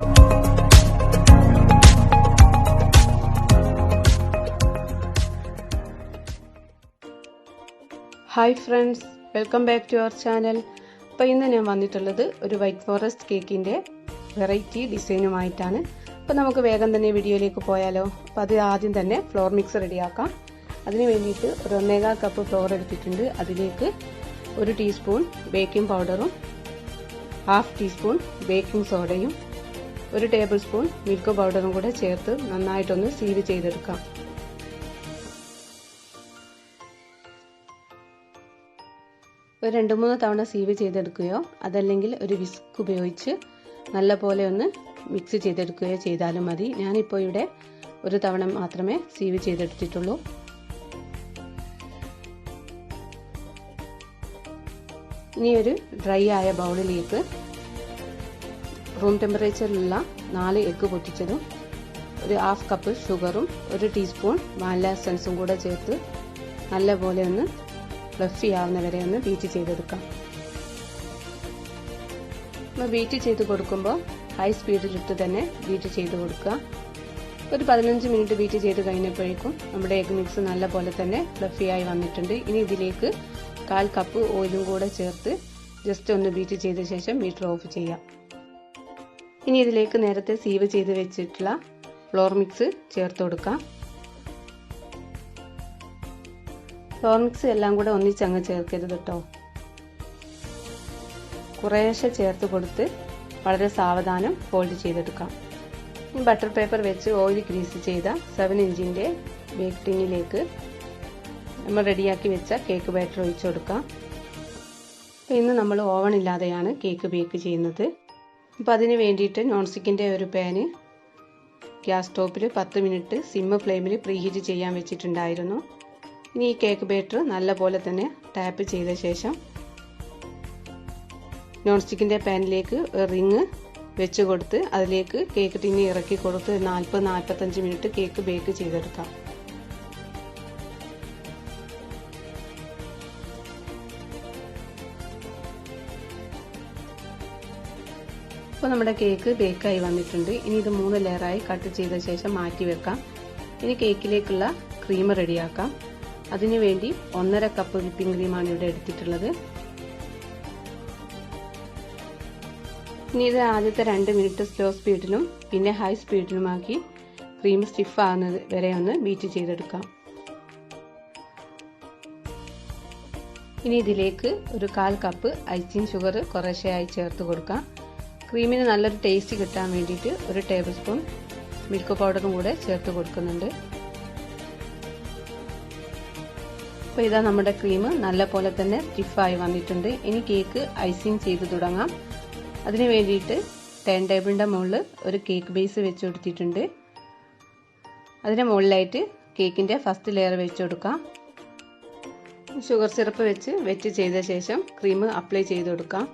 Hi friends, welcome back to our channel. അപ്പോൾ ഇന്ന് ഞാൻ വന്നിട്ടുള്ളത് ഒരു വൈറ്റ് ഫോറസ്റ്റ് കേക്കിൻ്റെ വെറൈറ്റി ഡിസൈനുമായിട്ടാണ്. അപ്പോൾ നമുക്ക് വേഗം തന്നെ വീഡിയോയിലേക്ക് പോയാലോ. അപ്പോൾ അത് ആദ്യം തന്നെ ഫ്ലോർ മിക്സ് റെഡിയാക്കാം. അതിന് വേണ്ടിയിട്ട് ഒരു 1.25 കപ്പ് ഫ്ലോർ എടുത്തിട്ടുണ്ട്. അതിലേക്ക് 1 ടീസ്പൂൺ ബേക്കിംഗ് പൗഡറും 1/2 ടീസ്പൂൺ ബേക്കിംഗ് സോഡയും 1 ടേബിൾ സ്പൂൺ മിൽക്ക് പൗഡറും കൂടെ ചേർത്ത് നന്നായിട്ടൊന്ന് സീവ് ചെയ്തെടുക്കാം. ഒരു 2-3 തവണ സീവ് ചെയ്തെടുക്കുകയോ അതല്ലെങ്കിൽ ഒരു വിസ്ക് ഉപയോഗിച്ച് നല്ലപോലെ ഒന്ന് മിക്സ് ചെയ്തെടുക്കുകയോ ചെയ്താലും മതി. ഞാനിപ്പോൾ ഇവിടെ ഒരു തവണ മാത്രമേ സീവ് ചെയ്തെടുത്തിട്ടുള്ളൂ. ഇനി ഒരു ഡ്രൈ ആയ ബൗളിലേക്ക് റൂം ടെമ്പറേച്ചറിലുള്ള 4 എഗ്ഗ് പൊട്ടിച്ചതും 1/2 കപ്പ് ഷുഗറും 1 ടീസ്പൂൺ വാനില എസൻസും കൂടെ ചേർത്ത് നല്ലപോലെ ഒന്ന് ഫ്ലഫി ആവുന്നവരെ ഒന്ന് ബീറ്റ് ചെയ്തെടുക്കാം. നമ്മൾ ബീറ്റ് ചെയ്ത് കൊടുക്കുമ്പോൾ ഹൈ സ്പീഡിലിട്ട് തന്നെ ബീറ്റ് ചെയ്ത് കൊടുക്കുക. ഒരു 15 മിനിറ്റ് ബീറ്റ് ചെയ്ത് കഴിഞ്ഞപ്പോഴേക്കും നമ്മുടെ എഗ് മിക്സ് നല്ലപോലെ തന്നെ ഫ്ലഫി ആയി വന്നിട്ടുണ്ട്. ഇനി ഇതിലേക്ക് 1/4 കപ്പ് ഓയിലും കൂടെ ചേർത്ത് ജസ്റ്റ് ഒന്ന് ബീറ്റ് ചെയ്ത ശേഷം മീറ്റർ ഓഫ് ചെയ്യാം. ഇനി ഇതിലേക്ക് നേരത്തെ സീവ് ചെയ്ത് വെച്ചിട്ടുള്ള ഫ്ലോർ മിക്സ് ചേർത്ത് കൊടുക്കാം. ഫ്ലോർ മിക്സ് എല്ലാം കൂടെ ഒന്നിച്ചങ്ങ് ചേർക്കരുത് കേട്ടോ. കുറേശ്ശെ ചേർത്ത് കൊടുത്ത് വളരെ സാവധാനം ഫോൾഡ് ചെയ്തെടുക്കാം. ബട്ടർ പേപ്പർ വെച്ച് ഓയിൽ ഗ്രീസ് ചെയ്ത 7 ഇഞ്ചിൻ്റെ ബേക്ക് ടിന്നിലേക്ക് നമ്മൾ റെഡിയാക്കി വെച്ച കേക്ക് ബാറ്റർ ഒഴിച്ചു കൊടുക്കാം. അപ്പോൾ ഇന്ന് നമ്മൾ ഓവൺ ഇല്ലാതെയാണ് കേക്ക് ബേക്ക് ചെയ്യുന്നത്. അപ്പോൾ അതിന് വേണ്ടിയിട്ട് നോൺ സ്റ്റിക്കിൻ്റെ ഒരു പാന് ഗ്യാസ് സ്റ്റോപ്പിൽ 10 മിനിറ്റ് സിം ഫ്ലെയിമിൽ പ്രീഹീറ്റ് ചെയ്യാൻ വെച്ചിട്ടുണ്ടായിരുന്നു. ഇനി ഈ കേക്ക് ബാറ്റർ നല്ലപോലെ തന്നെ ടാപ്പ് ചെയ്ത ശേഷം നോൺ സ്റ്റിക്കിൻ്റെ പാനിലേക്ക് റിങ് വെച്ച് കൊടുത്ത് അതിലേക്ക് കേക്ക് ടിന്നി ഇറക്കി കൊടുത്ത് 40-45 മിനിറ്റ് കേക്ക് ബേക്ക് ചെയ്തെടുക്കാം. ഇപ്പോൾ നമ്മുടെ കേക്ക് ബേക്കായി വന്നിട്ടുണ്ട്. ഇനി ഇത് 3 ലെയറായി കട്ട് ചെയ്ത ശേഷം മാറ്റി വെക്കാം. ഇനി കേക്കിലേക്കുള്ള ക്രീം റെഡിയാക്കാം. അതിനുവേണ്ടി 1.5 കപ്പ് വിപ്പിംഗ് ക്രീമാണ് ഇവിടെ എടുത്തിട്ടുള്ളത്. ഇനി ഇത് ആദ്യത്തെ 2 മിനിറ്റ് സ്ലോ സ്പീഡിലും പിന്നെ ഹൈ സ്പീഡിലുമാക്കി ക്രീം സ്റ്റിഫ് ആകുന്നത് വരെ ഒന്ന് ബീറ്റ് ചെയ്തെടുക്കാം. ഇനി ഇതിലേക്ക് ഒരു 1/4 കപ്പ് ഐസിങ് ഷുഗർ കുറേശ്ശെയായി ചേർത്ത് കൊടുക്കാം. ക്രീമിന് നല്ലൊരു ടേസ്റ്റ് കിട്ടാൻ വേണ്ടിയിട്ട് 1 ടേബിൾ സ്പൂൺ മിൽക്ക് പൗഡറും കൂടെ ചേർത്ത് കൊടുക്കുന്നുണ്ട്. അപ്പോൾ ഇതാ നമ്മുടെ ക്രീം നല്ല പോലെ തന്നെ സ്റ്റിഫായി വന്നിട്ടുണ്ട്. ഇനി കേക്ക് ഐസിങ് ചെയ്ത് തുടങ്ങാം. അതിന് വേണ്ടിയിട്ട് ടേൺ ടേബിളിൻ്റെ മുകളിൽ ഒരു കേക്ക് ബേസ് വെച്ച് കൊടുത്തിട്ടുണ്ട്. അതിന് മുകളിലായിട്ട് കേക്കിൻ്റെ ഫസ്റ്റ് ലെയർ വെച്ച് കൊടുക്കാം. ഷുഗർ സിറപ്പ് വെച്ച് വെറ്റ് ചെയ്ത ശേഷം ക്രീം അപ്ലൈ ചെയ്ത് കൊടുക്കാം.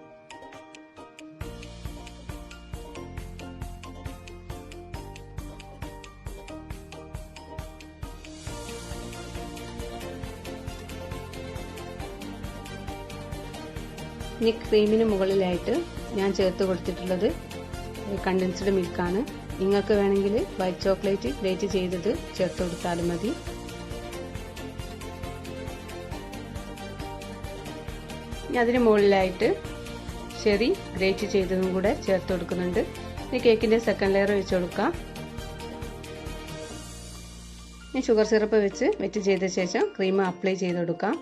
ഇനി ക്രീമിന് മുകളിലായിട്ട് ഞാൻ ചേർത്ത് കൊടുത്തിട്ടുള്ളത് കണ്ടൻസ്ഡ് മിൽക്കാണ്. നിങ്ങൾക്ക് വേണമെങ്കിൽ വൈറ്റ് ചോക്ലേറ്റ് ഗ്രേറ്റ് ചെയ്തത് ചേർത്ത് കൊടുത്താലും മതി. ഇനി അതിന് മുകളിലായിട്ട് ചെറി ഗ്രേറ്റ് ചെയ്തതും കൂടെ ചേർത്ത് കൊടുക്കുന്നുണ്ട്. ഇനി കേക്കിൻ്റെ സെക്കൻഡ് ലെയർ വെച്ച് കൊടുക്കാം. ഇനി ഷുഗർ സിറപ്പ് വെച്ച് വെറ്റ് ചെയ്ത ശേഷം ക്രീം അപ്ലൈ ചെയ്ത് കൊടുക്കാം.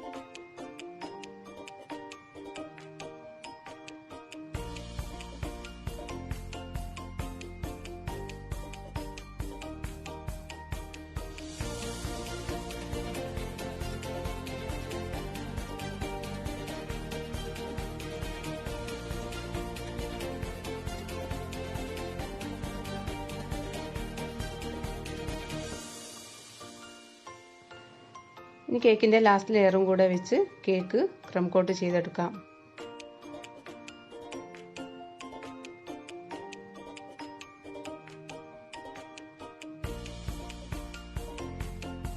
ഇനി കേക്കിൻ്റെ ലാസ്റ്റ് ലെയറും കൂടെ വെച്ച് കേക്ക് ക്രം കോട്ട് ചെയ്തെടുക്കാം.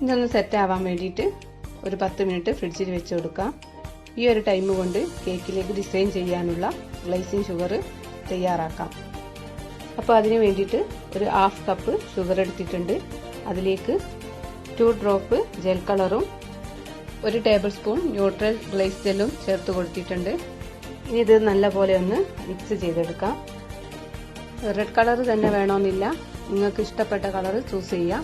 ഇതൊന്ന് സെറ്റ് ആവാൻ വേണ്ടിയിട്ട് ഒരു 10 മിനിറ്റ് ഫ്രിഡ്ജിൽ വെച്ച് കൊടുക്കാം. ഈ ഒരു ടൈം കൊണ്ട് കേക്കിലേക്ക് ഡിസൈൻ ചെയ്യാനുള്ള ഗ്ലേസിംഗ് ഷുഗർ തയ്യാറാക്കാം. അപ്പോൾ അതിന് വേണ്ടിയിട്ട് ഒരു 1/2 കപ്പ് ഷുഗർ എടുത്തിട്ടുണ്ട്. അതിലേക്ക് 2 ഡ്രോപ്പ് ജെൽ കളറും 1 ടേബിൾ സ്പൂൺ ന്യൂട്രൽ ഗ്ലേസ് ജെല്ലും ചേർത്ത് കൊടുത്തിട്ടുണ്ട്. ഇനി ഇത് നല്ലപോലെ ഒന്ന് മിക്സ് ചെയ്തെടുക്കാം. റെഡ് കളർ തന്നെ വേണമെന്നില്ല, നിങ്ങൾക്ക് ഇഷ്ടപ്പെട്ട കളർ ചൂസ് ചെയ്യാം.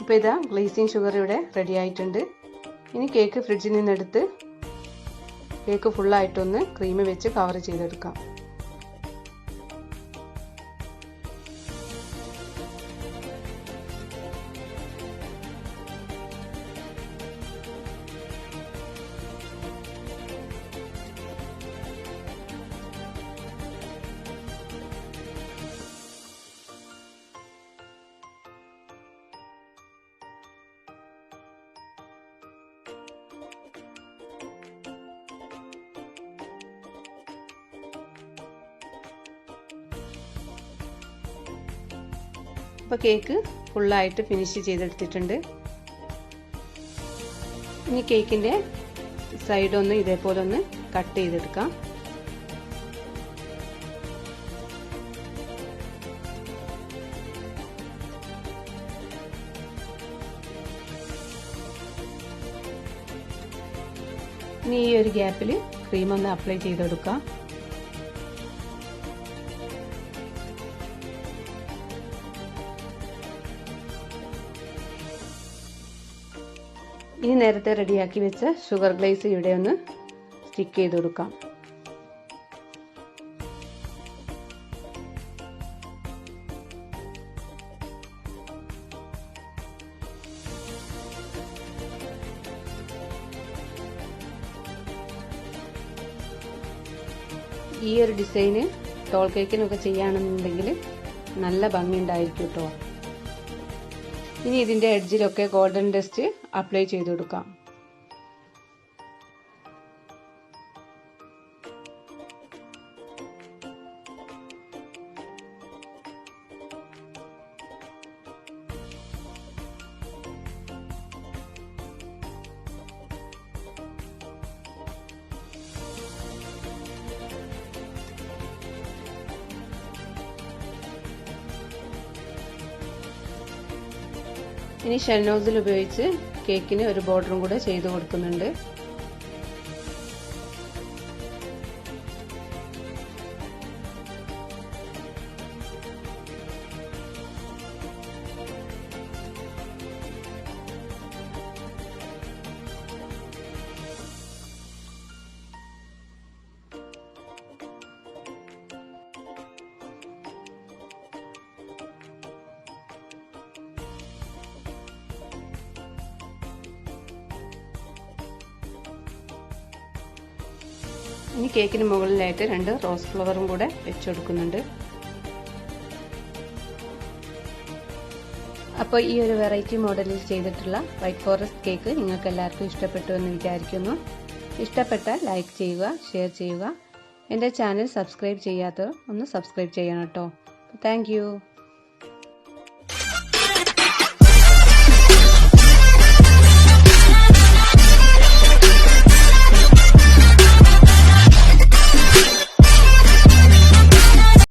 ഇപ്പോൾ ഇതാ ഗ്ലേസിങ് ഷുഗർ ഇവിടെ റെഡി ആയിട്ടുണ്ട്. ഇനി കേക്ക് ഫ്രിഡ്ജിൽ നിന്നെടുത്ത് കേക്ക് ഫുള്ളായിട്ടൊന്ന് ക്രീം വെച്ച് കവർ ചെയ്തെടുക്കാം. അപ്പോൾ കേക്ക് ഫുള്ളായിട്ട് ഫിനിഷ് ചെയ്തെടുത്തിട്ടുണ്ട്. ഇനി കേക്കിൻ്റെ സൈഡ് ഒന്ന് ഇതേപോലെ ഒന്ന് കട്ട് ചെയ്തെടുക്കാം. ഇനി ഈ ഒരു ഗ്യാപ്പിൽ ക്രീം ഒന്ന് അപ്ലൈ ചെയ്തെടുക്കാം. ഇനി നേരത്തെ റെഡിയാക്കി വെച്ച ഷുഗർ ഗ്ലേസ് ഇവിടെ ഒന്ന് സ്റ്റിക്ക് ചെയ്ത് കൊടുക്കാം. ഈ ഒരു ഡിസൈന് ടോൾ കേക്കിനൊക്കെ ചെയ്യുകയാണെന്നുണ്ടെങ്കിൽ നല്ല ഭംഗി ഉണ്ടായിരിക്കും കേട്ടോ. ഇനി ഇതിൻ്റെ എഡ്ജിലൊക്കെ ഗോൾഡൻ ഡസ്റ്റ് അപ്ലൈ ചെയ്ത് കൊടുക്കാം. ഇനി ഷെൽ നോസിൽ ഉപയോഗിച്ച് കേക്കിന് ഒരു ബോർഡറും കൂടെ ചെയ്ത് കൊടുക്കുന്നുണ്ട്. ഇനി കേക്കിന് മുകളിലായിട്ട് 2 റോസ് ഫ്ലവറും കൂടെ വെച്ച് കൊടുക്കുന്നുണ്ട്. അപ്പോൾ ഈ ഒരു വെറൈറ്റി മോഡലിൽ ചെയ്തിട്ടുള്ള വൈറ്റ് ഫോറസ്റ്റ് കേക്ക് നിങ്ങൾക്ക് എല്ലാവർക്കും ഇഷ്ടപ്പെട്ടു എന്ന് വിചാരിക്കുന്നു. ഇഷ്ടപ്പെട്ടാൽ ലൈക്ക് ചെയ്യുക, ഷെയർ ചെയ്യുക. എൻ്റെ ചാനൽ സബ്സ്ക്രൈബ് ചെയ്യാത്തവർ ഒന്ന് സബ്സ്ക്രൈബ് ചെയ്യണം കേട്ടോ. Thank you.